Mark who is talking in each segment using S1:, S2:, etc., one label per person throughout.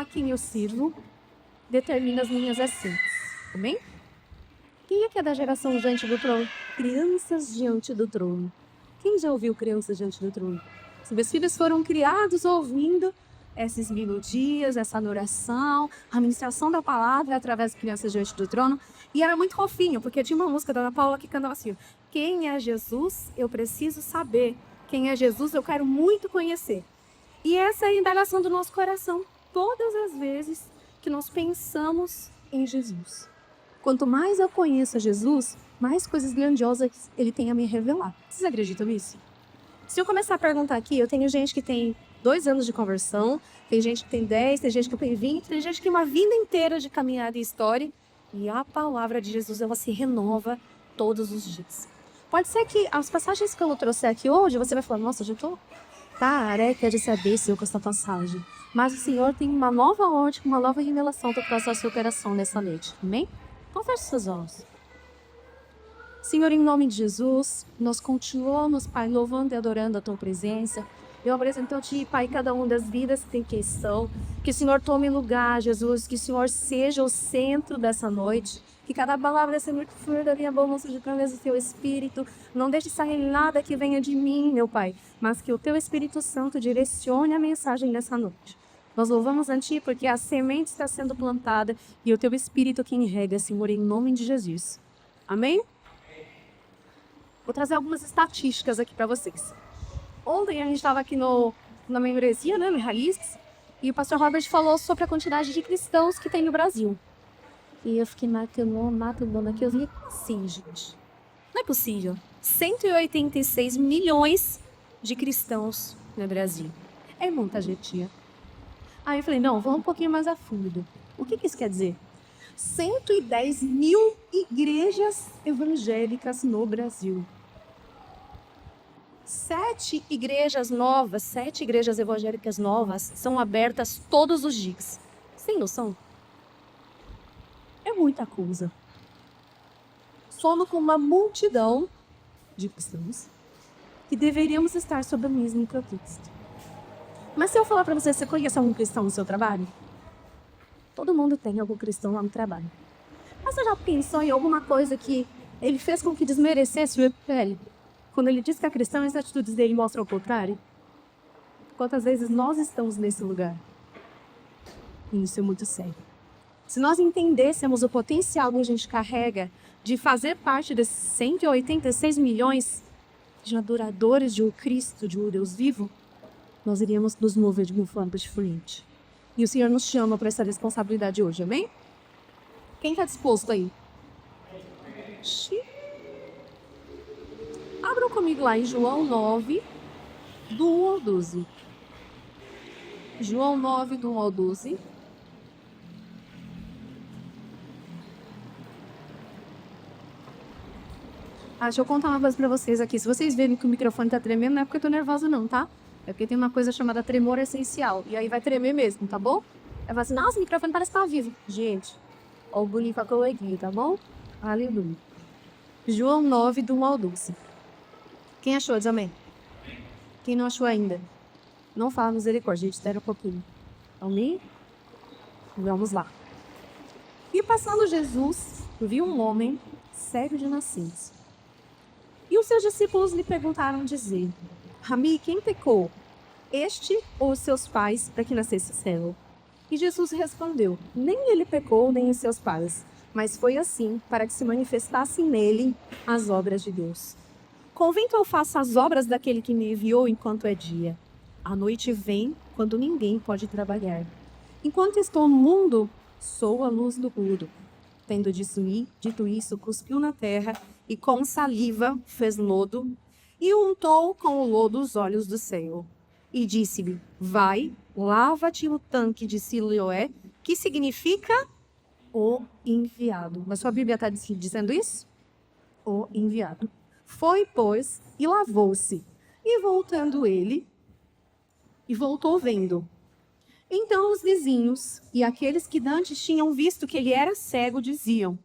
S1: a quem eu sirvo determina as minhas ações. Amém? Quem é que é da geração diante do trono? Crianças diante do trono. Quem já ouviu crianças diante do trono? Os meus filhos foram criados ouvindo essas melodias, essa adoração, a ministração da palavra através de crianças diante do trono. E era muito fofinho, porque tinha uma música da Ana Paula que cantava assim: quem é Jesus, eu preciso saber. Quem é Jesus, eu quero muito conhecer. E essa é a indagação do nosso coração, todas as vezes que nós pensamos em Jesus. Quanto mais eu conheço a Jesus, mais coisas grandiosas ele tem a me revelar. Vocês acreditam nisso? Se eu começar a perguntar aqui, eu tenho gente que tem 2 anos de conversão, tem gente que tem 10, tem gente que tem 20, tem gente que tem uma vida inteira de caminhada e história, e a palavra de Jesus, ela se renova todos os dias. Pode ser que as passagens que eu trouxer aqui hoje, você vai falar, nossa, eu já estou careca de saber, Senhor, com esta passagem. Mas o Senhor tem uma nova ótica, uma nova revelação para o seu coração nessa noite. Amém? Então feche seus olhos. Senhor, em nome de Jesus, nós continuamos, Pai, louvando e adorando a Tua presença. Eu apresento a Ti, Pai, cada uma das vidas que tem questão. Que o Senhor tome lugar, Jesus. Que o Senhor seja o centro dessa noite. Que cada palavra, Senhor, que for da minha boca, não seja através do Teu Espírito. Não deixe sair nada que venha de mim, meu Pai. Mas que o Teu Espírito Santo direcione a mensagem dessa noite. Nós louvamos a Ti porque a semente está sendo plantada e o Teu Espírito quem rega, Senhor, em nome de Jesus. Amém? Vou trazer algumas estatísticas aqui para vocês. Ontem a gente estava aqui na membresia, né, no Raízes, e o pastor Robert falou sobre a quantidade de cristãos que tem no Brasil. E eu fiquei matando aqui, eu vi assim, gente. Não é possível. 186 milhões de cristãos no Brasil. É muita gente. Aí eu falei, não, vamos um pouquinho mais a fundo. O que isso quer dizer? 110 mil igrejas evangélicas no Brasil. 7 igrejas evangélicas novas são abertas todos os dias. Sem noção? É muita coisa. Somos com uma multidão de cristãos que deveríamos estar sob o mesmo propósito. Mas se eu falar para você conhece algum cristão no seu trabalho? Todo mundo tem algum cristão lá no trabalho. Mas você já pensou em alguma coisa que ele fez com que desmerecesse o evangelho? Quando ele diz que é cristão, as atitudes dele mostram o contrário. Quantas vezes nós estamos nesse lugar? E isso é muito sério. Se nós entendêssemos o potencial que a gente carrega de fazer parte desses 186 milhões de adoradores de um Cristo, de um Deus vivo, nós iríamos nos mover de uma forma diferente. E o Senhor nos chama para essa responsabilidade hoje, amém? Quem está disposto aí? Abram comigo lá em João 9, do 1 ao 12. João 9, do 1 ao 12. Deixa eu contar uma coisa pra vocês aqui. Se vocês verem que o microfone tá tremendo, não é porque eu tô nervosa não, tá? É porque tem uma coisa chamada tremor essencial. E aí vai tremer mesmo, tá bom? Aí vai assim, nossa, o microfone parece que tá vivo. Gente, ó o bonito com a coleguinha, tá bom? Aleluia. João 9, do 1 ao 12. Quem achou? Diz amém. Quem não achou ainda? Não fala misericórdia, gente, espera um pouquinho. Amém? Vamos lá. E passando Jesus, viu um homem cego de nascença. E os seus discípulos lhe perguntaram, dizendo, Rabi, quem pecou? Este ou os seus pais para que nascesse cego? E Jesus respondeu, nem ele pecou, nem os seus pais, mas foi assim para que se manifestassem nele as obras de Deus. Convém que eu faça as obras daquele que me enviou enquanto é dia. A noite vem quando ninguém pode trabalhar. Enquanto estou no mundo, sou a luz do mundo. Tendo dito isso, cuspiu na terra e com saliva fez lodo e untou com o lodo os olhos do Senhor. E disse-lhe, vai, lava-te no tanque de Siloé, que significa o enviado. Mas sua Bíblia está dizendo isso? O enviado. Foi, pois, e lavou-se. E voltou vendo. Então os vizinhos e aqueles que dantes tinham visto que ele era cego diziam,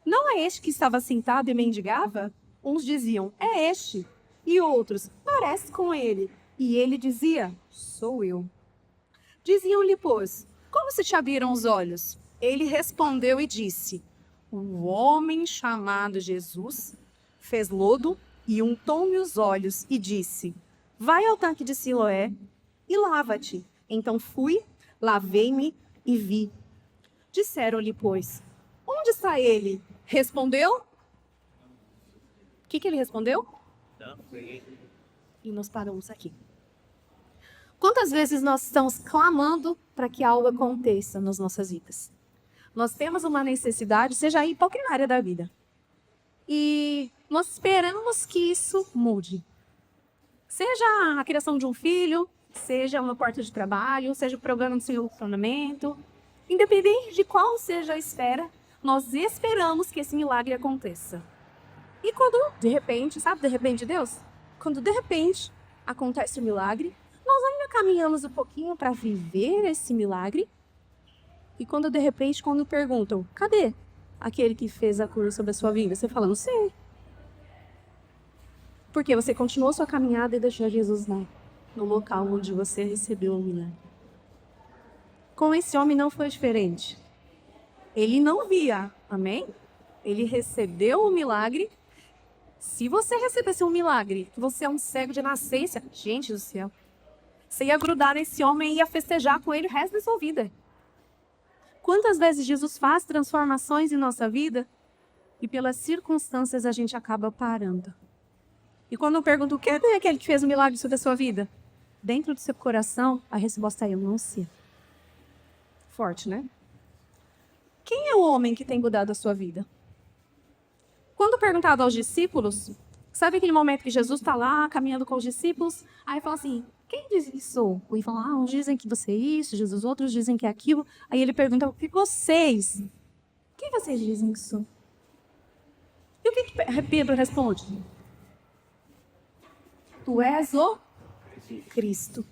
S1: não é este que estava sentado e mendigava? Uns diziam, é este. E outros, parece com ele. E ele dizia, sou eu. Diziam-lhe, pois,
S2: como se te abriram os olhos? Ele respondeu e disse: um homem chamado Jesus fez lodo e untou-me os olhos e disse: vai ao tanque de Siloé e lava-te. Então fui, lavei-me e vi. Disseram-lhe, pois, onde está ele? Respondeu. O que ele respondeu? E nós paramos aqui. Quantas vezes nós estamos clamando para que algo aconteça nas nossas vidas? Nós temos uma necessidade, seja em qualquer área da vida. E nós esperamos que isso mude. Seja a criação de um filho, seja uma porta de trabalho, seja o programa do seu relacionamento. Independente de qual seja a esfera, nós esperamos que esse milagre aconteça. E quando, de repente, sabe, de repente, Deus? Quando, de repente, acontece o milagre, nós ainda caminhamos um pouquinho para viver esse milagre. E quando, de repente, quando perguntam, cadê aquele que fez a cura sobre a sua vida? Você fala, não sei. Porque você continuou sua caminhada e deixou Jesus lá, no local onde você recebeu o milagre. Com esse homem não foi diferente. Ele não via, amém? Ele recebeu o milagre. Se você recebesse um milagre, você é um cego de nascença, gente do céu, você ia grudar nesse homem e ia festejar com ele o resto da sua vida. Quantas vezes Jesus faz transformações em nossa vida e pelas circunstâncias a gente acaba parando. E quando eu pergunto, quem é aquele que fez o milagre sobre a sua vida? Dentro do seu coração, a resposta é, eu não sei. Forte, né? Quem é o homem que tem mudado a sua vida? Quando perguntado aos discípulos, sabe aquele momento que Jesus está lá, caminhando com os discípulos, aí fala assim, quem diz que sou? E fala, uns dizem que você é isso, Jesus, outros dizem que é aquilo. Aí ele pergunta, quem vocês dizem que sou? E o que Pedro responde? Tu és o Cristo.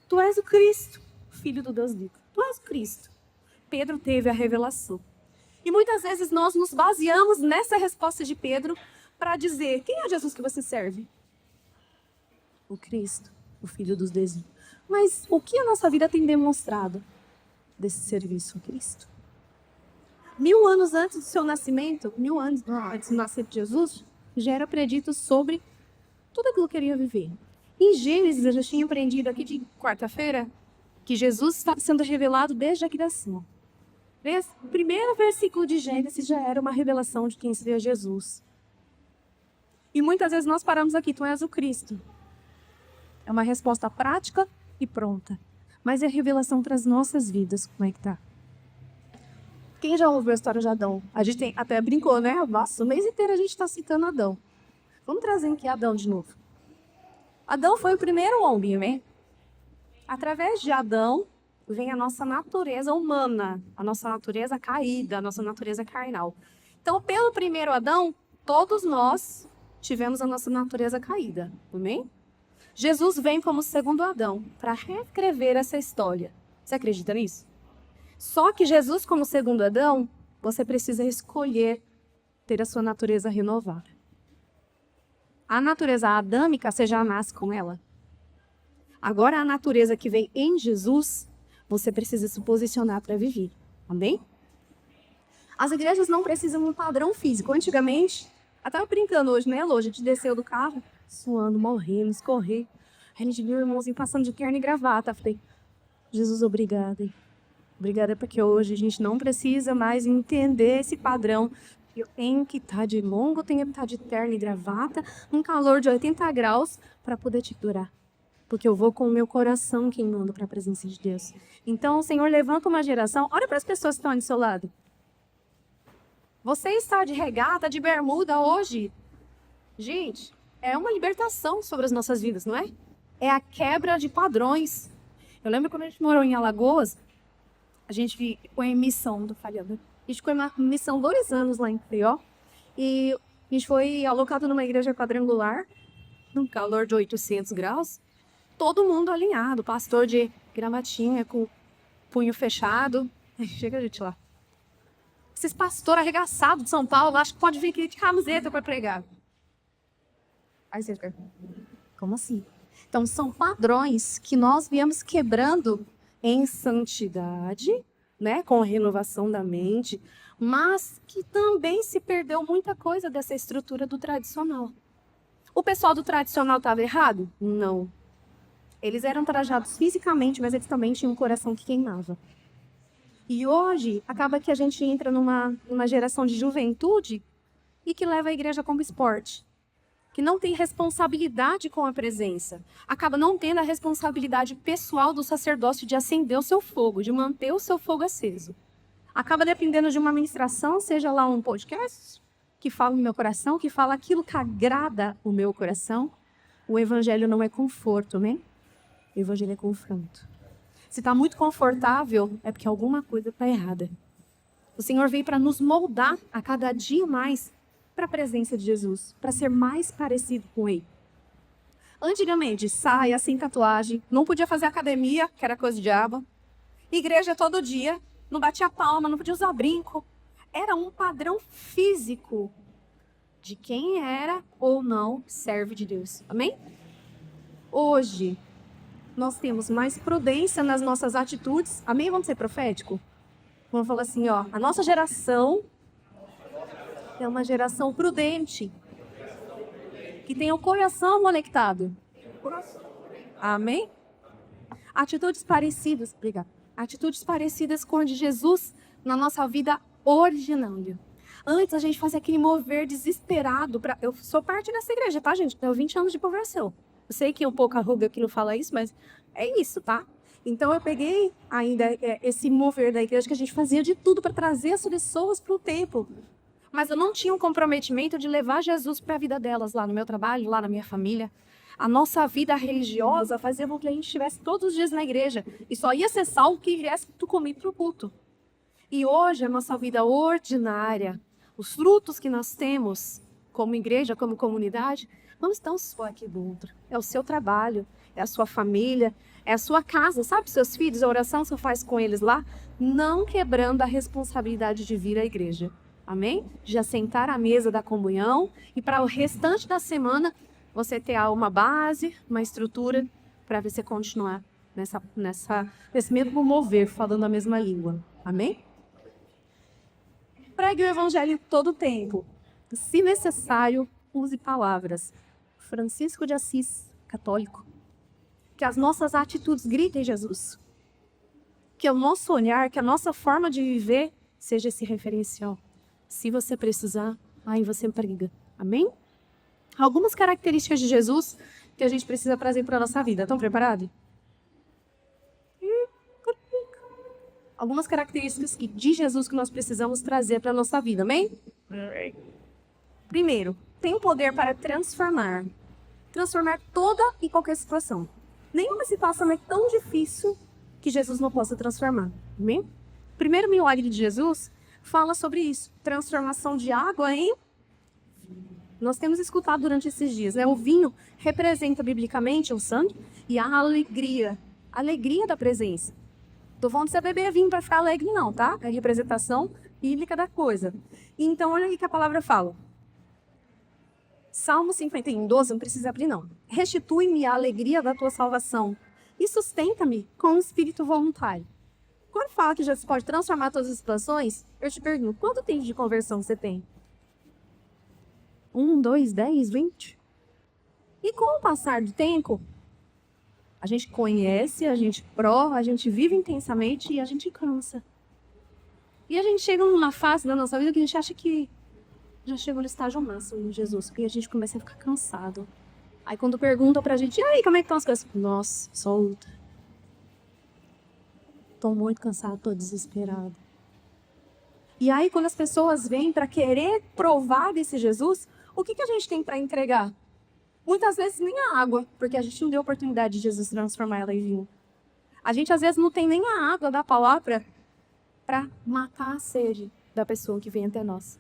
S2: Tu és o Cristo, Filho do Deus vivo. Tu és o Cristo. Pedro teve a revelação. E muitas vezes nós nos baseamos nessa resposta de Pedro para dizer, quem é Jesus que você serve? O Cristo, o Filho dos Deus vivos. Mas o que a nossa vida tem demonstrado desse serviço a Cristo? 1000 anos antes do seu nascimento, 1000 anos antes do nascimento de Jesus, já era predito sobre tudo aquilo que ele ia viver. Em Gênesis, eu já tinha aprendido aqui de quarta-feira que Jesus estava sendo revelado desde a criação. O primeiro versículo de Gênesis já era uma revelação de quem seria Jesus. E muitas vezes nós paramos aqui, tu és o Cristo. É uma resposta prática e pronta. Mas é a revelação para as nossas vidas, como é que tá? Quem já ouviu a história de Adão? A gente até brincou, né? Nossa, o mês inteiro a gente está citando Adão. Vamos trazer aqui Adão de novo. Adão foi o primeiro homem, né? Através de Adão vem a nossa natureza humana, a nossa natureza caída, a nossa natureza carnal. Então, pelo primeiro Adão, todos nós tivemos a nossa natureza caída, amém? Jesus vem como segundo Adão para reescrever essa história. Você acredita nisso? Só que Jesus, como segundo Adão, você precisa escolher ter a sua natureza renovada. A natureza adâmica, você já nasce com ela. Agora, a natureza que vem em Jesus, você precisa se posicionar para viver. Amém? As igrejas não precisam de um padrão físico. Antigamente, eu estava brincando hoje, né, Lô? A gente desceu do carro, suando, morrendo, escorrer. Aí a gente viu o irmãozinho passando de terno e gravata. Eu falei, Jesus, obrigada. Obrigada porque hoje a gente não precisa mais entender esse padrão. Eu tenho que estar de longo, eu tenho que estar de terno e gravata, num calor de 80 graus, para poder te durar. Porque eu vou com o meu coração queimando para a presença de Deus. Então, o Senhor levanta uma geração. Olha para as pessoas que estão aí do seu lado. Você está de regata, de bermuda hoje. Gente, é uma libertação sobre as nossas vidas, não é? É a quebra de padrões. Eu lembro quando a gente morou em Alagoas, a gente ficou em missão do falhando. A gente ficou em missão 2 anos lá em Prió. E a gente foi alocado numa igreja quadrangular, num calor de 800 graus. Todo mundo alinhado, pastor de gramatinha com punho fechado. Chega a gente lá. Esses pastores arregaçados de São Paulo, acho que pode vir aqui de camiseta para pregar. Aí você fica, como assim? Então, são padrões que nós viemos quebrando em santidade, né, com a renovação da mente, mas que também se perdeu muita coisa dessa estrutura do tradicional. O pessoal do tradicional estava errado? Não. Eles eram trajados fisicamente, mas eles também tinham um coração que queimava. E hoje, acaba que a gente entra numa geração de juventude e que leva a igreja como esporte, que não tem responsabilidade com a presença. Acaba não tendo a responsabilidade pessoal do sacerdócio de acender o seu fogo, de manter o seu fogo aceso. Acaba dependendo de uma ministração, seja lá um podcast, que fala no meu coração, que fala aquilo que agrada o meu coração. O evangelho não é conforto, né? O evangelho é confronto. Se está muito confortável, é porque alguma coisa está errada. O Senhor veio para nos moldar a cada dia mais para a presença de Jesus, para ser mais parecido com Ele. Antigamente, saia, sem tatuagem, não podia fazer academia, que era coisa de diabo. Igreja todo dia, não batia palma, não podia usar brinco. Era um padrão físico de quem era ou não servo de Deus. Amém? Hoje, nós temos mais prudência nas nossas atitudes. Amém? Vamos ser profético? Vamos falar assim, ó, a nossa geração é uma geração prudente, que tem o coração conectado. Amém? Atitudes parecidas, obrigada. Atitudes parecidas com a de Jesus na nossa vida ordinária. Antes a gente fazia aquele mover desesperado. Eu sou parte dessa igreja, tá, gente? Tenho 20 anos de conversão. Eu sei que é um pouco arruga que não fala isso, mas é isso, tá? Então eu peguei ainda esse mover da igreja que a gente fazia de tudo para trazer as pessoas para o templo. Mas eu não tinha um comprometimento de levar Jesus para a vida delas, lá no meu trabalho, lá na minha família. A nossa vida religiosa fazia com que a gente estivesse todos os dias na igreja. E só ia ser salvo que viesse comigo para o culto. E hoje a nossa vida ordinária, os frutos que nós temos como igreja, como comunidade, não estão só aqui dentro. É o seu trabalho, é a sua família, é a sua casa. Sabe, seus filhos, a oração que você faz com eles lá, não quebrando a responsabilidade de vir à igreja. Amém? De assentar à mesa da comunhão e para o restante da semana você ter uma base, uma estrutura para você continuar nesse mesmo mover, falando a mesma língua. Amém? Pregue o evangelho todo o tempo. Se necessário, use palavras. Francisco de Assis, católico. Que as nossas atitudes gritem Jesus. Que o nosso olhar, que a nossa forma de viver seja esse referencial. Se você precisar, aí você prega. Amém? Algumas características de Jesus que a gente precisa trazer para a nossa vida. Estão preparados? Algumas características de Jesus que nós precisamos trazer para a nossa vida. Amém? Primeiro, tem o poder para transformar. Transformar toda e qualquer situação. Nenhuma situação é tão difícil que Jesus não possa transformar. Amém? O primeiro milagre de Jesus fala sobre isso. Transformação de água em... Nós temos escutado durante esses dias, né? O vinho representa biblicamente o sangue e a alegria. A alegria da presença. Tô falando de você beber vinho para ficar alegre, não, tá? É a representação bíblica da coisa. Então, olha o que a palavra fala. Salmo 51, 12, não precisa abrir, não. Restitui-me a alegria da tua salvação e sustenta-me com um espírito voluntário. Quando fala que Jesus pode transformar todas as situações, eu te pergunto, quanto tempo de conversão você tem? 1, 2, 10, 20? E com o passar do tempo, a gente conhece, a gente prova, a gente vive intensamente e a gente cansa. E a gente chega numa fase da nossa vida que a gente acha que já chegou no estágio máximo de Jesus, porque a gente começa a ficar cansado. Aí quando perguntam pra gente, e aí, como é que estão as coisas? Nossa, solta. Tô muito cansado, tô desesperado. E aí quando as pessoas vêm para querer provar desse Jesus, o que a gente tem para entregar? Muitas vezes nem a água, porque a gente não deu oportunidade de Jesus transformar ela em vinho. A gente às vezes não tem nem a água da palavra para matar a sede da pessoa que vem até nós.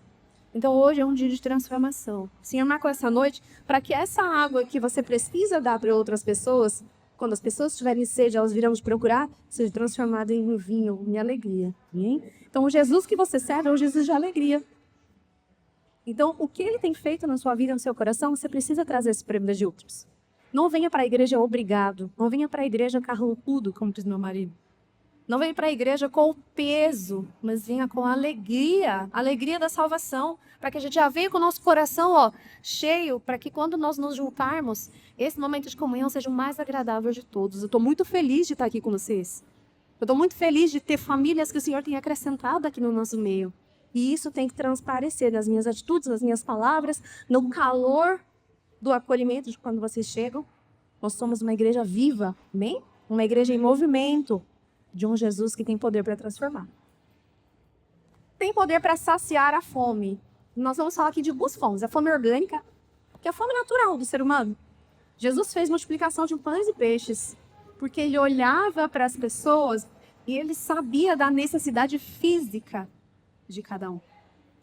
S2: Então hoje é um dia de transformação. O Senhor marcou essa noite para que essa água que você precisa dar para outras pessoas, quando as pessoas tiverem sede, elas virão te procurar, seja transformada em um vinho, em alegria. Hein? Então o Jesus que você serve é um Jesus de alegria. Então, o que ele tem feito na sua vida, no seu coração, você precisa trazer esse prêmio de outros. Não venha para a igreja obrigado. Não venha para a igreja carrancudo, como diz meu marido. Não venha para a igreja com o peso, mas venha com a alegria da salvação, para que a gente já venha com o nosso coração, ó, cheio, para que quando nós nos juntarmos, esse momento de comunhão seja o mais agradável de todos. Eu estou muito feliz de estar aqui com vocês. Eu estou muito feliz de ter famílias que o Senhor tem acrescentado aqui no nosso meio. E isso tem que transparecer nas minhas atitudes, nas minhas palavras, no calor do acolhimento de quando vocês chegam. Nós somos uma igreja viva, amém? Uma igreja em movimento, de um Jesus que tem poder para transformar. Tem poder para saciar a fome. Nós vamos falar aqui de duas fomes. A fome orgânica, que é a fome natural do ser humano. Jesus fez multiplicação de pães e peixes, porque ele olhava para as pessoas e ele sabia da necessidade física de cada um.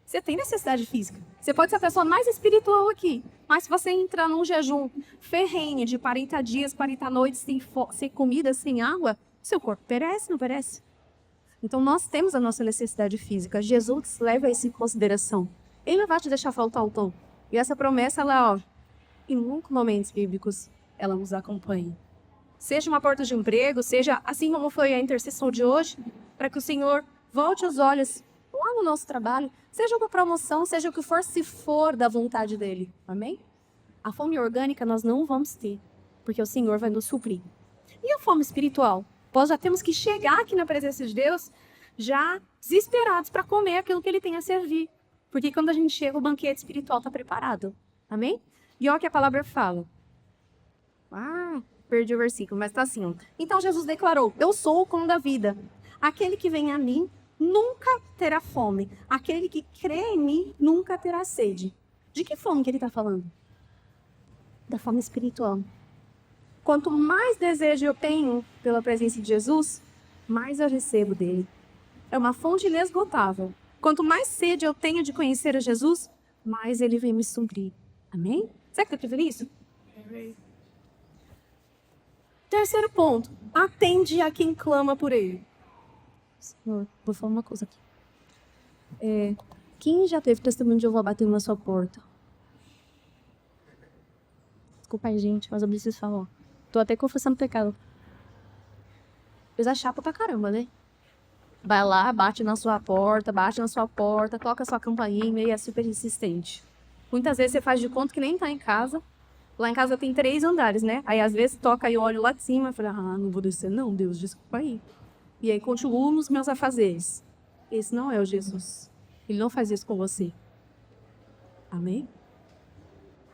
S2: Você tem necessidade física. Você pode ser a pessoa mais espiritual aqui, mas se você entrar num jejum ferrenho de 40 dias, 40 noites, sem comida, sem água, seu corpo perece, não perece? Então nós temos a nossa necessidade física. Jesus leva isso em consideração. Ele não vai te deixar faltar o pão. E essa promessa, ela, ó, em muitos momentos bíblicos, ela nos acompanha. Seja uma porta de emprego, seja assim como foi a intercessão de hoje, para que o Senhor volte os olhos lá no nosso trabalho, seja uma promoção, seja o que for, se for da vontade dele. Amém? A fome orgânica nós não vamos ter, porque o Senhor vai nos suprir. E a fome espiritual? Nós já temos que chegar aqui na presença de Deus já desesperados para comer aquilo que Ele tem a servir. Porque quando a gente chega, o banquete espiritual está preparado. Amém? E olha o que a palavra fala. Perdi o versículo, mas está assim. Ó. Então Jesus declarou, eu sou o pão da vida. Aquele que vem a mim nunca terá fome. Aquele que crê em mim nunca terá sede. De que fome que ele está falando? Da fome espiritual. Quanto mais desejo eu tenho pela presença de Jesus, mais eu recebo dele. É uma fonte inesgotável. Quanto mais sede eu tenho de conhecer a Jesus, mais ele vem me suprir. Amém? Você acredita nisso? Amém. Terceiro ponto. Atende a quem clama por ele. Senhor, vou falar uma coisa aqui. Quem já teve testemunho de Jeová batendo na sua porta? Desculpa aí, gente, mas eu preciso falar. Tô até confessando pecado. Coisa chata pra caramba, né? Vai lá, bate na sua porta, toca a sua campainha e é super insistente. Muitas vezes você faz de conta que nem tá em casa. Lá em casa tem 3 andares, né? Aí às vezes toca e eu olho lá de cima e falo, não vou descer não, Deus, desculpa aí. E aí continuo nos meus afazeres. Esse não é o Jesus. Ele não faz isso com você. Amém?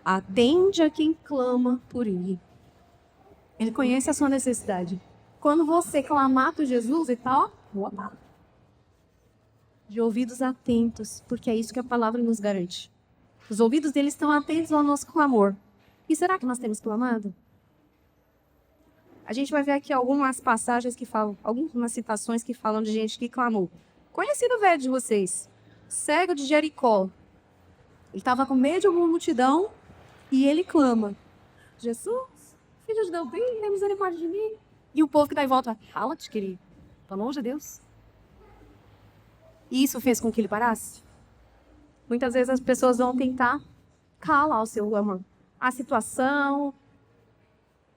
S2: Atende a quem clama por ele. Ele conhece a sua necessidade. Quando você clamar por Jesus e tal, de ouvidos atentos, porque é isso que a palavra nos garante. Os ouvidos dele estão atentos ao nosso clamor. E será que nós temos clamado? A gente vai ver aqui algumas passagens que falam, algumas citações que falam de gente que clamou. Conhecido velho de vocês, cego de Jericó. Ele estava com medo de alguma multidão e ele clama. Jesus, filho de Davi, tem misericórdia de mim. E o povo que está em volta, cala-te, querido. Está longe de Deus. E isso fez com que ele parasse? Muitas vezes as pessoas vão tentar calar o seu clamor. A situação,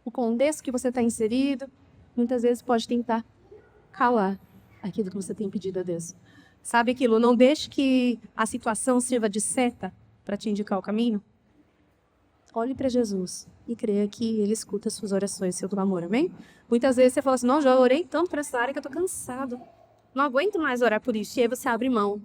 S2: o contexto que você está inserido, muitas vezes pode tentar calar aquilo que você tem pedido a Deus. Sabe aquilo? Não deixe que a situação sirva de seta para te indicar o caminho. Olhe para Jesus e creia que Ele escuta as suas orações, seu clamor, amém? Muitas vezes você fala assim, não, já orei tanto para essa área que eu estou cansado. Não aguento mais orar por isso. E aí você abre mão.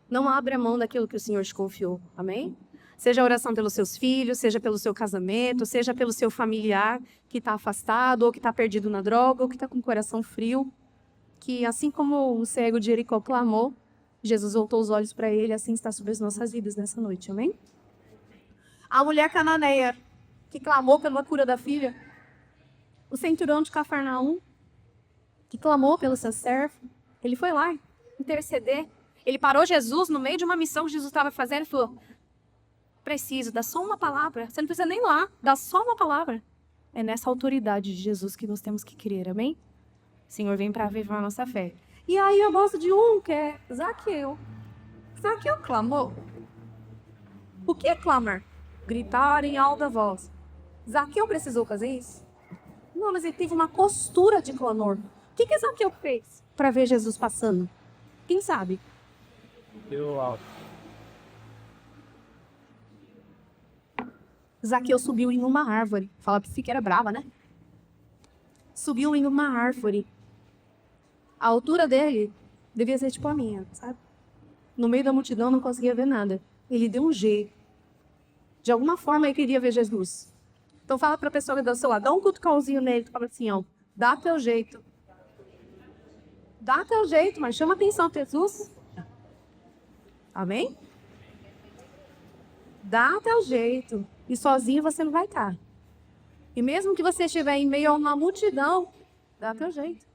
S2: Não abra mão daquilo que o Senhor te confiou, amém? Seja a oração pelos seus filhos, seja pelo seu casamento, seja pelo seu familiar que está afastado, ou que está perdido na droga, ou que está com o coração frio. Que assim como o cego de Jericó clamou, Jesus voltou os olhos para ele, assim está sobre as nossas vidas nessa noite, amém? A mulher cananeia que clamou pela cura da filha. O centurião de Cafarnaum, que clamou pelo seu servo. Ele foi lá interceder. Ele parou Jesus no meio de uma missão que Jesus estava fazendo e falou, preciso, dá só uma palavra. Você não precisa nem ir lá, dá só uma palavra. É nessa autoridade de Jesus que nós temos que crer, amém? O Senhor vem para avivar a nossa fé. E aí eu gosto de um que é Zaqueu. Zaqueu clamou. O que é clamar? Gritar em alta voz. Zaqueu precisou fazer isso? Não, mas ele teve uma postura de clamor. O que Zaqueu fez?
S1: para ver Jesus passando? Quem sabe?
S3: Deu alto.
S1: Zaqueu subiu em uma árvore. Fala pra si que era brava, né? Subiu em uma árvore. A altura dele devia ser tipo a minha, sabe? No meio da multidão não conseguia ver nada. Ele deu um jeito. De alguma forma ele queria ver Jesus. Então fala pra pessoa que dá do seu lado, dá um cutucãozinho nele, fala assim, ó, dá teu jeito. Dá teu jeito, mas chama atenção, Jesus. Amém? Dá teu jeito. E sozinho você não vai estar. E mesmo que você estiver em meio a uma multidão, dá teu jeito.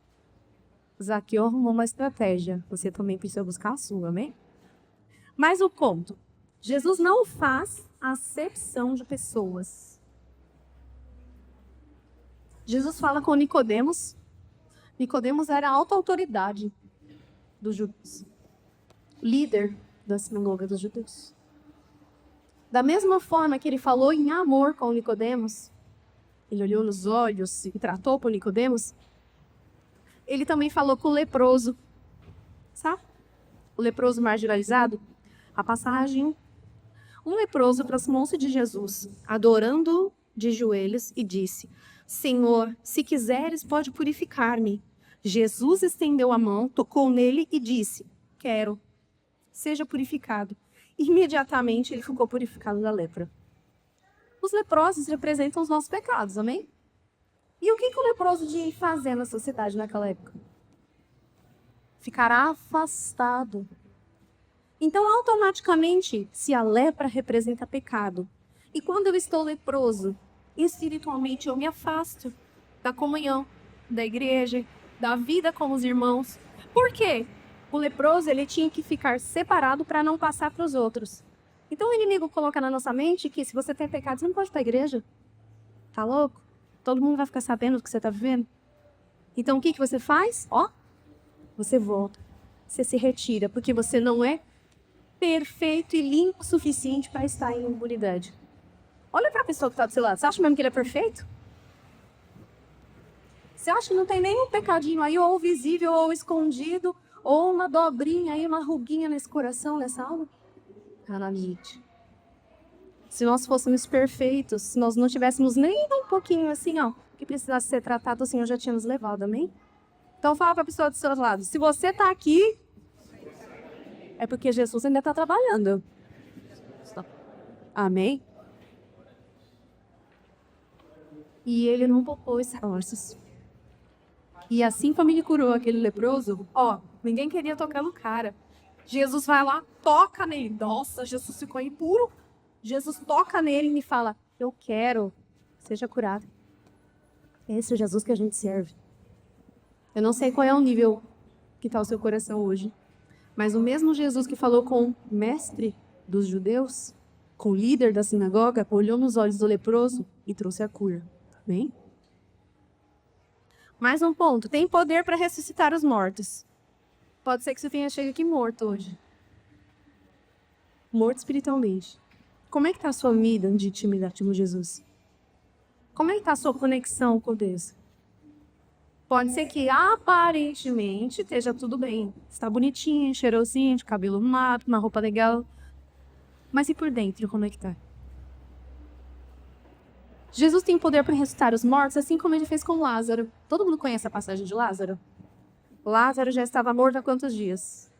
S1: Zaqueu arrumou uma estratégia. Você também precisa buscar a sua, amém? Mas o ponto. Jesus não faz acepção de pessoas. Jesus fala com Nicodemos. Nicodemos era a alta autoridade dos judeus. Líder da sinagoga dos judeus. Da mesma forma que ele falou em amor com Nicodemos, ele olhou nos olhos e tratou por Nicodemos, ele também falou com o leproso, sabe? O leproso marginalizado. A passagem, um leproso aproximou-se de Jesus, adorando de joelhos e disse, Senhor, se quiseres pode purificar-me. Jesus estendeu a mão, tocou nele e disse, quero, seja purificado. Imediatamente ele ficou purificado da lepra. Os leprosos representam os nossos pecados, amém? E o que o leproso tinha que fazer na sociedade naquela época? Ficar afastado. Então, automaticamente, se a lepra representa pecado, e quando eu estou leproso, espiritualmente eu me afasto da comunhão, da igreja, da vida com os irmãos. Por quê? O leproso, ele tinha que ficar separado para não passar para os outros. Então o inimigo coloca na nossa mente que se você tem pecado, você não pode ir para a igreja. Tá louco? Todo mundo vai ficar sabendo do que você está vivendo. Então o que você faz? Ó, você volta. Você se retira, porque você não é perfeito e limpo o suficiente para estar em imunidade. Olha para a pessoa que está do seu lado. Você acha mesmo que ele é perfeito? Você acha que não tem nenhum pecadinho aí, ou visível, ou escondido, ou uma dobrinha aí, uma ruguinha nesse coração, nessa alma? Gente. Se nós fôssemos perfeitos, se nós não tivéssemos nem um pouquinho assim, ó, que precisasse ser tratado, o Senhor já tinha nos levado, amém? Então fala para a pessoa do seu lado, se você está aqui, é porque Jesus ainda está trabalhando. Amém? E ele não poupou esforços. E assim como ele curou aquele leproso, ó, ninguém queria tocar no cara. Jesus vai lá, toca nele. Nossa, Jesus ficou impuro. Jesus toca nele e fala, eu quero, seja curado. Esse é o Jesus que a gente serve. Eu não sei qual é o nível que está o seu coração hoje, mas o mesmo Jesus que falou com o mestre dos judeus, com o líder da sinagoga, olhou nos olhos do leproso e trouxe a cura. Amém? Mais um ponto. Tem poder para ressuscitar os mortos. Pode ser que você tenha chegado aqui morto hoje. Morto espiritualmente. Como é que está a sua vida de intimidade com Jesus? Como é que está a sua conexão com Deus? Pode ser que aparentemente esteja tudo bem. Está bonitinho, cheirosinho, de cabelo arrumado, uma roupa legal. Mas e por dentro, como é que está? Jesus tem poder para ressuscitar os mortos, assim como ele fez com Lázaro. Todo mundo conhece a passagem de Lázaro? Lázaro já estava morto há quantos dias?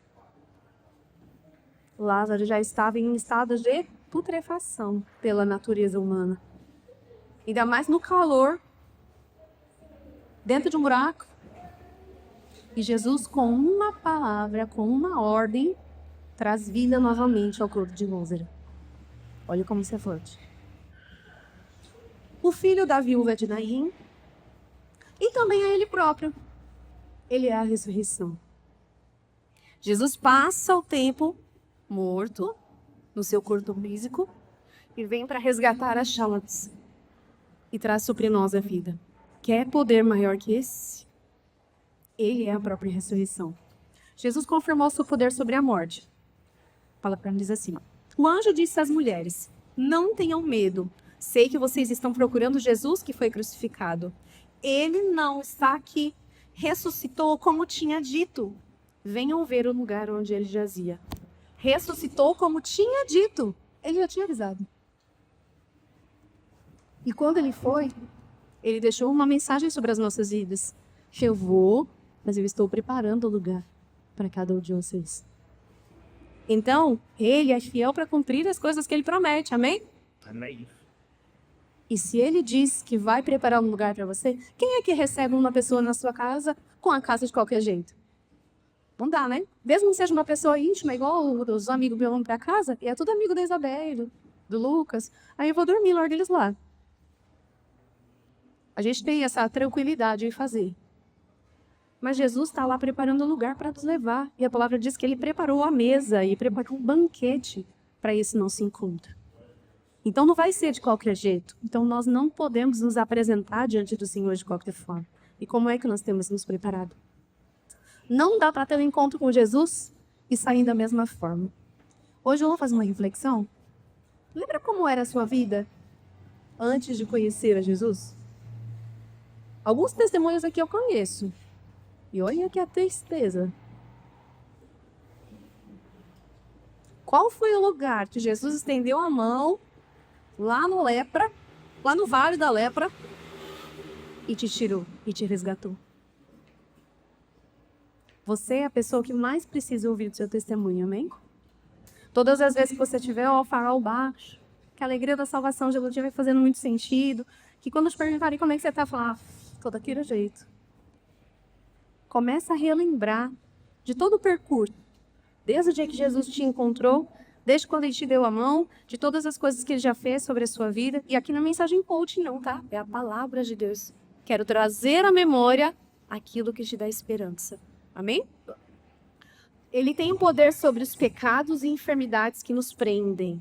S1: Lázaro já estava em estado de putrefação pela natureza humana. Ainda mais no calor, dentro de um buraco. E Jesus, com uma palavra, com uma ordem, traz vida novamente ao corpo de Lázaro. Olha como isso é forte. O filho da viúva de Naim, e também a ele próprio. Ele é a ressurreição. Jesus passa o tempo morto no seu corpo físico e vem para resgatar as chamas e traz sobre nós a vida. Quer poder maior que esse? Ele é a própria ressurreição. Jesus confirmou seu poder sobre a morte. A palavra diz assim: o anjo disse às mulheres, não tenham medo. Sei que vocês estão procurando Jesus que foi crucificado. Ele não está aqui.
S2: ressuscitou como tinha dito. Venham ver o lugar onde ele jazia. Ressuscitou como tinha dito.
S1: Ele já tinha avisado. E quando ele foi, ele deixou uma mensagem sobre as nossas vidas. Eu vou, mas eu estou preparando o lugar para cada um de vocês.
S2: Então, ele é fiel para cumprir as coisas que ele promete, amém?
S3: Amém.
S1: E se ele diz que vai preparar um lugar para você, quem é que recebe uma pessoa na sua casa com a casa de qualquer jeito? Não dá, né? Mesmo que seja uma pessoa íntima, igual os amigos meus vão para casa, e é tudo amigo da Isabel, do Lucas, aí eu vou dormir, largo eles lá. A gente tem essa tranquilidade em fazer. Mas Jesus está lá preparando um lugar para nos levar. E a palavra diz que ele preparou a mesa e preparou um banquete para esse nosso encontro. Então não vai ser de qualquer jeito. Então nós não podemos nos apresentar diante do Senhor de qualquer forma. E como é que nós temos nos preparado? Não dá para ter um encontro com Jesus e sair da mesma forma. Hoje eu vou fazer uma reflexão. Lembra como era a sua vida antes de conhecer a Jesus? Alguns testemunhos aqui eu conheço. E olha que a tristeza. Qual foi o lugar que Jesus estendeu a mão lá no lepra, lá no vale da lepra, e te tirou e te resgatou? Você é a pessoa que mais precisa ouvir do seu testemunho, amém? Todas as vezes que você tiver o farol baixo, que a alegria da salvação já não estiver fazendo muito sentido, que quando te perguntarem como é que você está, falar, tô daquele jeito. Começa a relembrar de todo o percurso, desde o dia que Jesus te encontrou, desde quando ele te deu a mão, de todas as coisas que ele já fez sobre a sua vida. E aqui na mensagem coach não, tá? É a palavra de Deus. Quero trazer à memória aquilo que te dá esperança. Amém? Ele tem o poder sobre os pecados e enfermidades que nos prendem.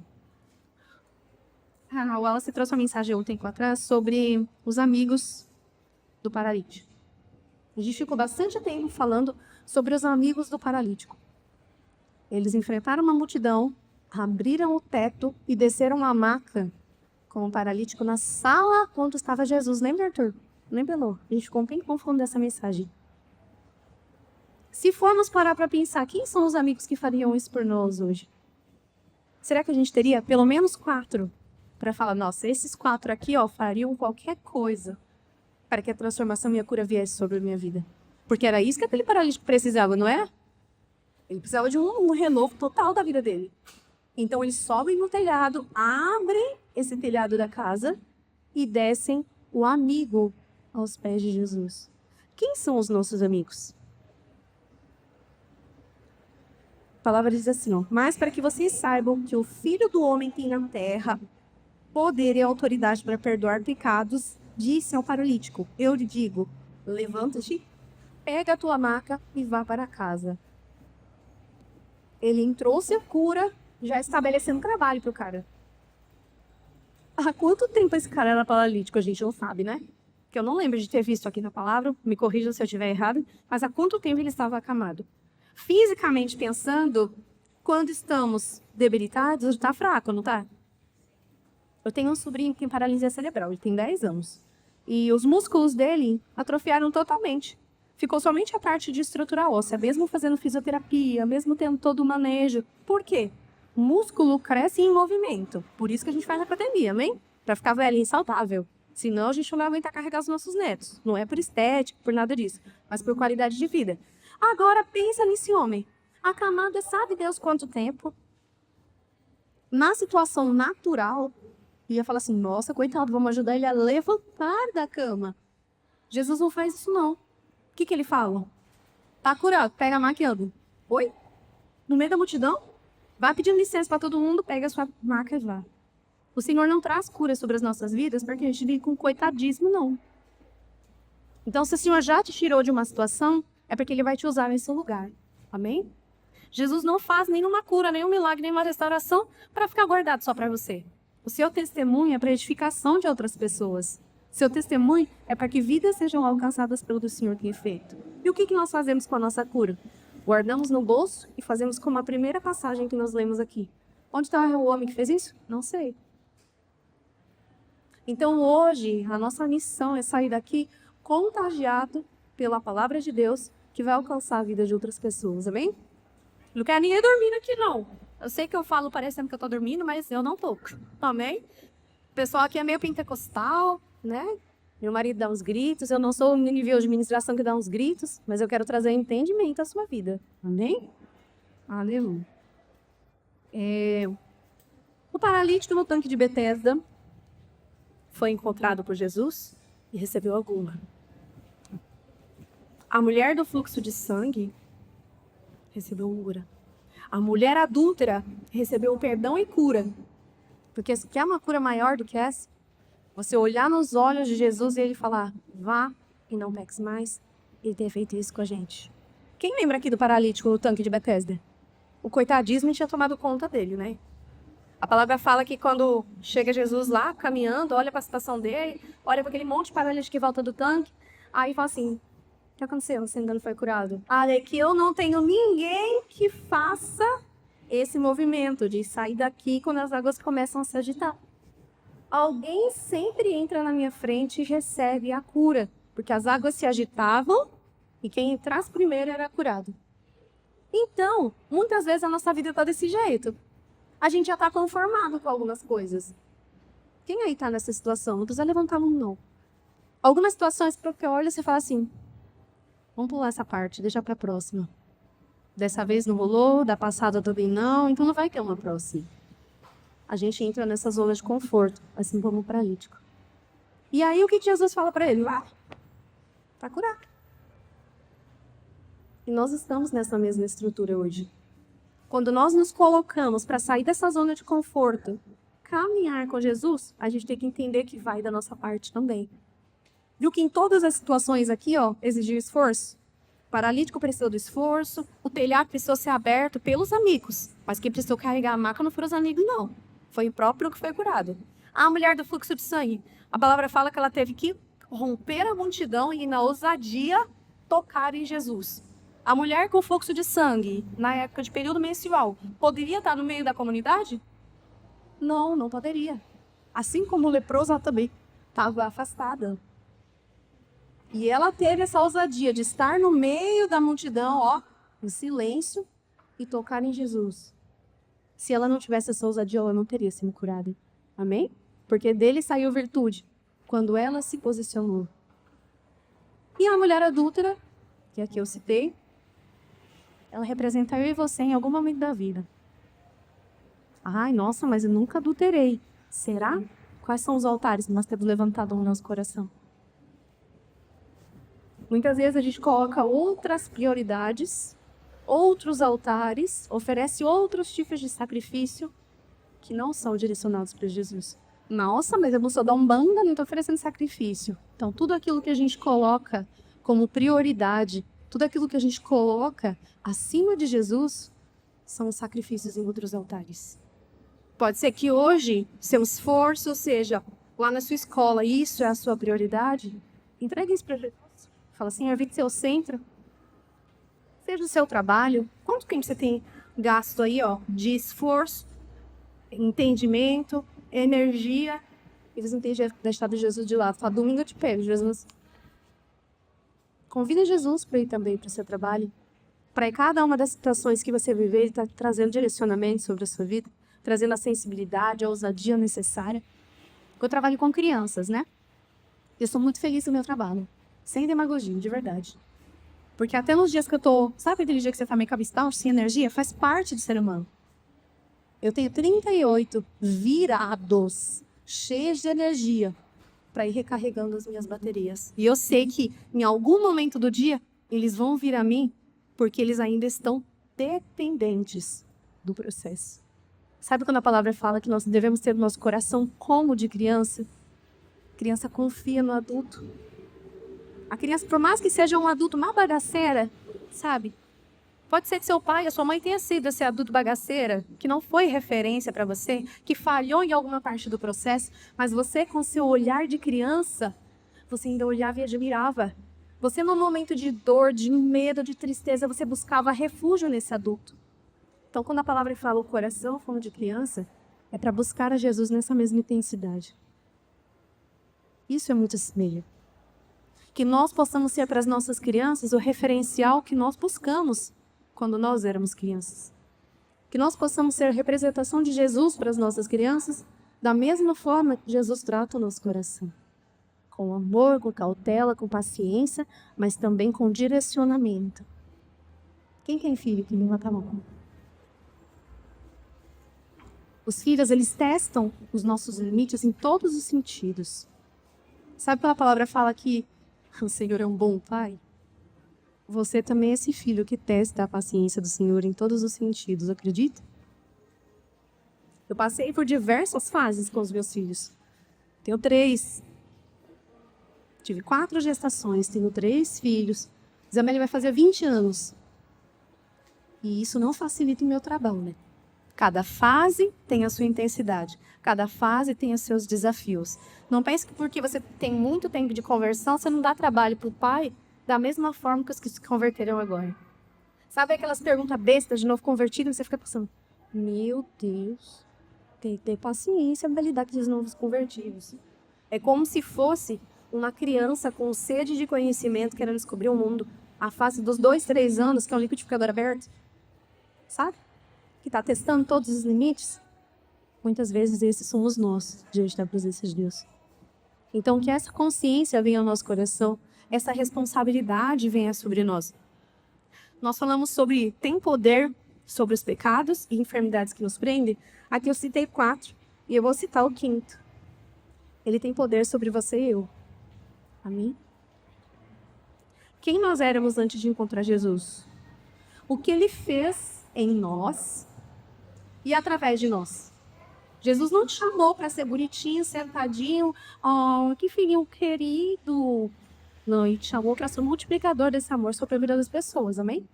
S1: O Wallace trouxe uma mensagem um tempo atrás sobre os amigos do paralítico. A gente ficou bastante tempo falando sobre os amigos do paralítico. Eles enfrentaram uma multidão, abriram o teto e desceram a maca com o paralítico na sala onde estava Jesus. Lembra, Arthur? Lembra, Lô? A gente ficou um tempão falando dessa mensagem. Se formos parar para pensar, quem são os amigos que fariam isso por nós hoje? Será que a gente teria pelo menos 4 para falar, nossa, esses 4 aqui fariam qualquer coisa para que a transformação e a cura viesse sobre a minha vida? Porque era isso que aquele paralítico precisava, não é? Ele precisava de um renovo total da vida dele. Então eles sobem no telhado, abrem esse telhado da casa e descem o amigo aos pés de Jesus. Quem são os nossos amigos? A palavra diz assim, mas para que vocês saibam que o Filho do Homem tem na terra poder e autoridade para perdoar pecados, disse ao paralítico, eu lhe digo, levanta-te, pega a tua maca e vá para casa. Ele trouxe a cura, já estabelecendo trabalho para o cara. Há quanto tempo esse cara era paralítico? A gente não sabe, né? Que eu não lembro de ter visto aqui na palavra, me corrija se eu estiver errado, mas há quanto tempo ele estava acamado? Fisicamente pensando, quando estamos debilitados, está fraco, não está? Eu tenho um sobrinho que tem paralisia cerebral, ele tem 10 anos. E os músculos dele atrofiaram totalmente. Ficou somente a parte de estrutura óssea, mesmo fazendo fisioterapia, mesmo tendo todo o manejo. Por quê? O músculo cresce em movimento. Por isso que a gente faz academia, amém? Para ficar velhinho e saudável. Senão a gente não vai aguentar carregar os nossos netos. Não é por estética, por nada disso, mas por qualidade de vida. Agora pensa nesse homem. Acamado, sabe Deus quanto tempo? Na situação natural, ia falar assim, nossa, coitado, vamos ajudar ele a levantar da cama. Jesus não faz isso, não. O que ele fala? Tá curado, pega a maca e anda. Oi? No meio da multidão? Vai pedindo licença para todo mundo, pega a sua maca e vá. O Senhor não traz cura sobre as nossas vidas porque a gente vive com coitadismo, não. Então, se o Senhor já te tirou de uma situação, é porque Ele vai te usar nesse lugar. Amém? Jesus não faz nenhuma cura, nenhum milagre, nenhuma restauração para ficar guardado só para você. O seu testemunho é para edificação de outras pessoas. Seu testemunho é para que vidas sejam alcançadas pelo que o Senhor tem feito. E o que nós fazemos com a nossa cura? Guardamos no bolso e fazemos como a primeira passagem que nós lemos aqui. Onde está o homem que fez isso? Não sei. Então hoje, a nossa missão é sair daqui contagiado
S2: pela palavra de Deus que vai alcançar a vida de outras pessoas, amém? Não quero ninguém dormindo aqui, não. Eu sei que eu falo parecendo que eu tô dormindo, mas eu não tô, amém? O pessoal aqui é meio pentecostal, né? Meu marido dá uns gritos, eu não sou no nível de ministração que dá uns gritos, mas eu quero trazer entendimento à sua vida, amém? Aleluia. O paralítico no tanque de Betesda foi encontrado por Jesus e recebeu a cura. A mulher do fluxo de sangue recebeu cura. A mulher adúltera recebeu perdão e cura. Porque se quer uma cura maior do que essa, você olhar nos olhos de Jesus e ele falar, vá e não peques mais, ele tem feito isso com a gente. Quem lembra aqui do paralítico no tanque de Betesda? O coitadismo tinha tomado conta dele, né? A palavra fala que quando chega Jesus lá, caminhando, olha para a situação dele, olha para aquele monte de paralítico que volta do tanque, aí fala assim, o que aconteceu? Você ainda não foi curado? É que eu não tenho ninguém que faça esse movimento de sair daqui quando as águas começam a se agitar. Alguém sempre entra na minha frente e recebe a cura, porque as águas se agitavam e quem entrasse primeiro era curado. Então, muitas vezes a nossa vida está desse jeito. A gente já está conformado com algumas coisas. Quem aí está nessa situação? Não precisa levantar a mão, não. Algumas situações que você olha e você fala assim, vamos pular essa parte, deixa para a próxima. Dessa vez não rolou, da passada também não, então não vai ter uma próxima. A gente entra nessa zona de conforto, assim como o paralítico. E aí o que Jesus fala para ele? Vai, para curar. E nós estamos nessa mesma estrutura hoje. Quando nós nos colocamos para sair dessa zona de conforto, caminhar com Jesus, a gente tem que entender que vai da nossa parte também. Viu que em todas as situações aqui, exigiu esforço? O paralítico precisou do esforço, o telhado precisou ser aberto pelos amigos, mas quem precisou carregar a maca não foram os amigos, não. Foi o próprio que foi curado. A mulher do fluxo de sangue, a palavra fala que ela teve que romper a multidão e na ousadia tocar em Jesus. A mulher com fluxo de sangue, na época de período menstrual, poderia estar no meio da comunidade? Não, não poderia. Assim como o leproso, ela também estava afastada. E ela teve essa ousadia de estar no meio da multidão, em silêncio, e tocar em Jesus. Se ela não tivesse essa ousadia, ela não teria sido curada. Amém? Porque dele saiu virtude, quando ela se posicionou. E a mulher adúltera, que aqui eu citei, ela representa eu e você em algum momento da vida. Ai, nossa, mas eu nunca adulterei. Será? Quais são os altares que nós temos levantado no nosso coração? Muitas vezes a gente coloca outras prioridades, outros altares, oferece outros tipos de sacrifício que não são direcionados para Jesus. Nossa, mas eu não sou da Umbanda, não estou oferecendo sacrifício. Então, tudo aquilo que a gente coloca como prioridade, tudo aquilo que a gente coloca acima de Jesus, são sacrifícios em outros altares. Pode ser que hoje, seu esforço seja lá na sua escola, isso é a sua prioridade. Entregue isso para Jesus. Fala assim, evite seu centro. Seja o seu trabalho. Quanto tempo você tem gasto aí, de esforço, entendimento, energia, e você não tem deixado Jesus de lado. Fala, domingo eu te pego, Jesus. Convida Jesus para ir também para o seu trabalho. Para cada uma das situações que você viver, ele está trazendo direcionamento sobre a sua vida, trazendo a sensibilidade, a ousadia necessária. Eu trabalho com crianças, né? Eu sou muito feliz no meu trabalho. Sem demagogia, de verdade. Porque até nos dias que eu tô... Sabe aquele dia que você tá meio cabistal, sem energia? Faz parte do ser humano. Eu tenho 38 virados, cheios de energia, para ir recarregando as minhas baterias. E eu sei que, em algum momento do dia, eles vão vir a mim, porque eles ainda estão dependentes do processo. Sabe quando a palavra fala que nós devemos ter o nosso coração como de criança? A criança confia no adulto. A criança, por mais que seja um adulto uma bagaceira, sabe? Pode ser que seu pai ou sua mãe tenha sido esse adulto bagaceira, que não foi referência para você, que falhou em alguma parte do processo, mas você, com seu olhar de criança, você ainda olhava e admirava. Você, num momento de dor, de medo, de tristeza, você buscava refúgio nesse adulto. Então, quando a palavra fala o coração como de criança, é para buscar a Jesus nessa mesma intensidade. Isso é muito assemelhante. Que nós possamos ser para as nossas crianças o referencial que nós buscamos quando nós éramos crianças. Que nós possamos ser a representação de Jesus para as nossas crianças, da mesma forma que Jesus trata o nosso coração. Com amor, com cautela, com paciência, mas também com direcionamento. Quem tem filho que levanta a mão? Os filhos, eles testam os nossos limites em todos os sentidos. Sabe quando a palavra fala que o Senhor é um bom pai? Você também é esse filho que testa a paciência do Senhor em todos os sentidos, acredita? Eu passei por diversas fases com os meus filhos. Tenho 3. Tive 4 gestações, tenho 3 filhos. Isabelle vai fazer 20 anos. E isso não facilita o meu trabalho, né? Cada fase tem a sua intensidade. Cada fase tem os seus desafios. Não pense que porque você tem muito tempo de conversão, você não dá trabalho para o pai da mesma forma que os que se converteram agora. Sabe aquelas perguntas bestas de novo convertido? E você fica pensando, meu Deus, tem que ter paciência para lidar com os novos convertidos. É como se fosse uma criança com sede de conhecimento querendo descobrir o mundo. A fase dos 2, 3 anos, que é um liquidificador aberto. Sabe? Que está testando todos os limites. Muitas vezes esses somos nós, diante da presença de Deus. Então, que essa consciência venha ao nosso coração, essa responsabilidade venha sobre nós. Nós falamos sobre tem poder sobre os pecados e enfermidades que nos prendem. Aqui eu citei 4 e eu vou citar o 5º. Ele tem poder sobre você e eu. Amém? Quem nós éramos antes de encontrar Jesus? O que ele fez em nós e através de nós. Jesus não te chamou para ser bonitinho, sentadinho, oh, que filhinho querido. Não, ele te chamou para ser um multiplicador desse amor sobre a vida das pessoas, amém?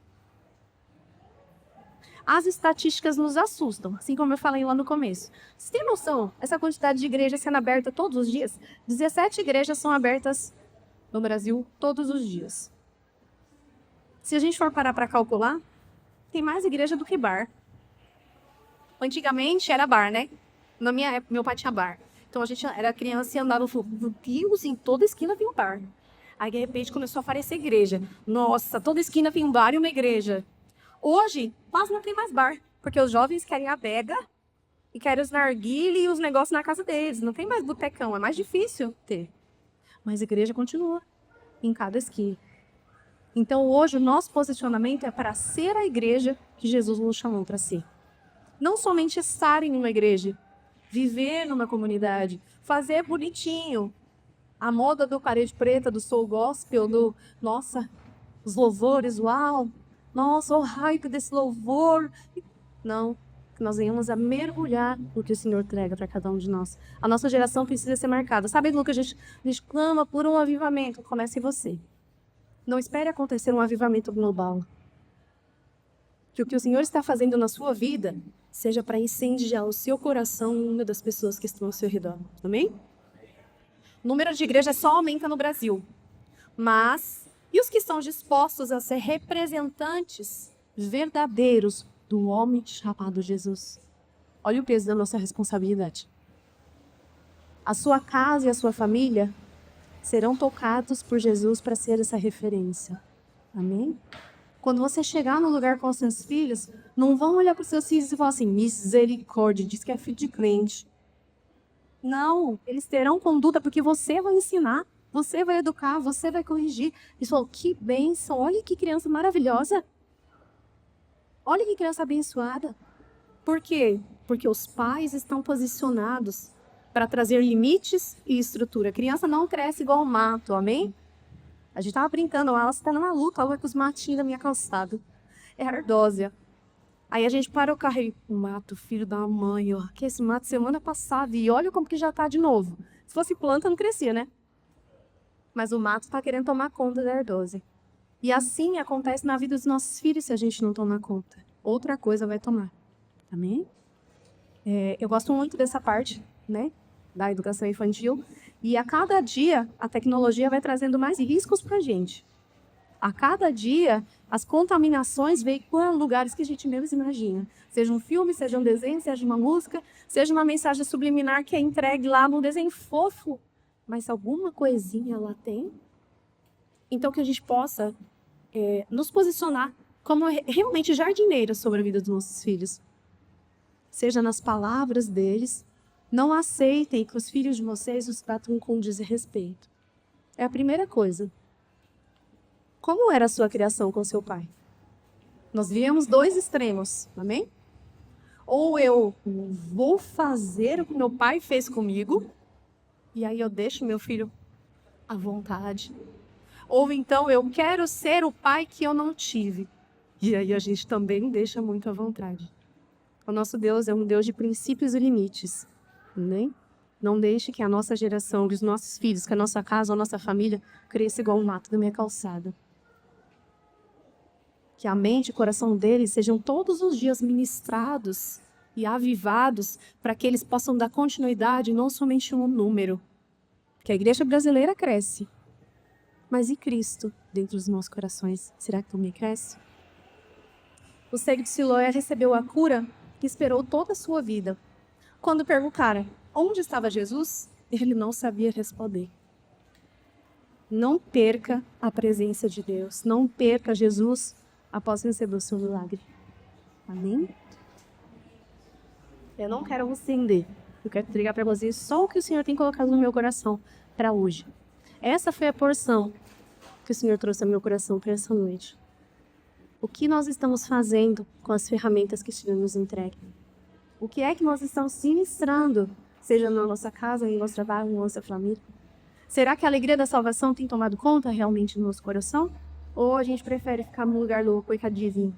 S2: As estatísticas nos assustam, assim como eu falei lá no começo. Você tem noção? Essa quantidade de igrejas sendo aberta todos os dias? 17 igrejas são abertas no Brasil todos os dias. Se a gente for parar para calcular, tem mais igreja do que bar. Antigamente era bar, né? Na minha época, meu pai tinha bar. Então a gente era criança e andava, meu Deus, em toda esquina tem um bar. Aí de repente começou a aparecer igreja. Nossa, toda esquina tem um bar e uma igreja. Hoje, quase não tem mais bar. Porque os jovens querem a bega e querem os narguile e os negócios na casa deles. Não tem mais botecão, é mais difícil ter. Mas a igreja continua em cada esquina. Então hoje o nosso posicionamento é para ser a igreja que Jesus nos chamou para ser. Não somente estar em uma igreja, viver numa comunidade, fazer bonitinho. A moda do parede preta, do soul gospel, nossa, os louvores, uau, nossa, o hype desse louvor. Não, que nós venhamos a mergulhar no que o Senhor entrega para cada um de nós. A nossa geração precisa ser marcada. Sabe, Lucas, a gente clama por um avivamento. Comece em você. Não espere acontecer um avivamento global. Que o Senhor está fazendo na sua vida seja para incendiar o seu coração e uma das pessoas que estão ao seu redor. Amém? O número de igrejas só aumenta no Brasil. Mas, e os que estão dispostos a ser representantes verdadeiros do homem chamado Jesus? Olha o peso da nossa responsabilidade. A sua casa e a sua família serão tocados por Jesus para ser essa referência. Amém? Quando você chegar no lugar com os seus filhos, não vão olhar para os seus filhos e falar assim, misericórdia, diz que é filho de crente. Não, eles terão conduta porque você vai ensinar, você vai educar, você vai corrigir. Eles falam, que bênção, olha que criança maravilhosa. Olha que criança abençoada. Por quê? Porque os pais estão posicionados para trazer limites e estrutura. A criança não cresce igual o mato, amém? A gente estava brincando, ela está numa luta, ela vai com os matinhos da minha calçada. É ardósia. Aí a gente para o carro e o mato, filho da mãe, ó, que esse mato semana passada, e olha como que já está de novo. Se fosse planta, não crescia, né? Mas o mato está querendo tomar conta da ardósia. E assim acontece na vida dos nossos filhos se a gente não tomar conta. Outra coisa vai tomar. Amém? Eu gosto muito dessa parte, né? Da educação infantil. E a cada dia, a tecnologia vai trazendo mais riscos para a gente. A cada dia, as contaminações veiculam em lugares que a gente menos imagina. Seja um filme, seja um desenho, seja uma música, seja uma mensagem subliminar que é entregue lá no desenho fofo. Mas alguma coisinha lá tem, Então, que a gente possa nos posicionar como realmente jardineiras sobre a vida dos nossos filhos. Seja nas palavras deles, não aceitem que os filhos de vocês os tratam com desrespeito. É a primeira coisa. Como era a sua criação com seu pai? Nós vivemos dois extremos, amém? Ou eu vou fazer o que meu pai fez comigo, e aí eu deixo meu filho à vontade. Ou então eu quero ser o pai que eu não tive, e aí a gente também deixa muito à vontade. O nosso Deus é um Deus de princípios e limites, amém? Não deixe que a nossa geração, que os nossos filhos, que a nossa casa, a nossa família cresça igual o mato da minha calçada. Que a mente e o coração deles sejam todos os dias ministrados e avivados para que eles possam dar continuidade, não somente um número. Que a igreja brasileira cresce. Mas e Cristo dentro dos nossos corações? Será que também cresce? O cego de Siloé recebeu a cura que esperou toda a sua vida. Quando perguntaram onde estava Jesus, ele não sabia responder. Não perca a presença de Deus. Não perca Jesus após receber o seu milagre. Amém? Eu não quero você entender. Eu quero entregar para vocês só o que o Senhor tem colocado no meu coração para hoje. Essa foi a porção que o Senhor trouxe ao meu coração para essa noite. O que nós estamos fazendo com as ferramentas que o Senhor nos entrega? O que é que nós estamos ministrando, seja na nossa casa, no nosso trabalho, na nossa família? Será que a alegria da salvação tem tomado conta realmente do nosso coração? Ou a gente prefere ficar no lugar do coitadinho?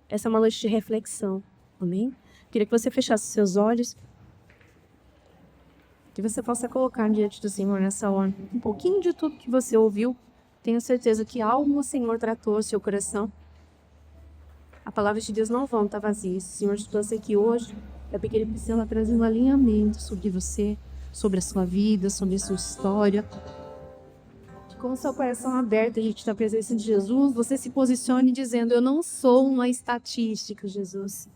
S2: Essa é uma noite de reflexão, amém? Queria que você fechasse seus olhos, que você possa colocar diante do Senhor nessa hora um pouquinho de tudo que você ouviu. Tenho certeza que algo o Senhor tratou o seu coração. A palavra de Deus não vão estar vazias. O Senhor te trouxe aqui hoje é porque Ele precisa trazer um alinhamento sobre você, sobre a sua vida, sobre a sua história. Com o seu coração aberto, a gente está na presença de Jesus, você se posicione dizendo: eu não sou uma estatística, Jesus.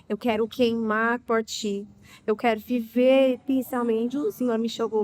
S2: Eu quero queimar por ti. Eu quero viver especialmente o Senhor me chamou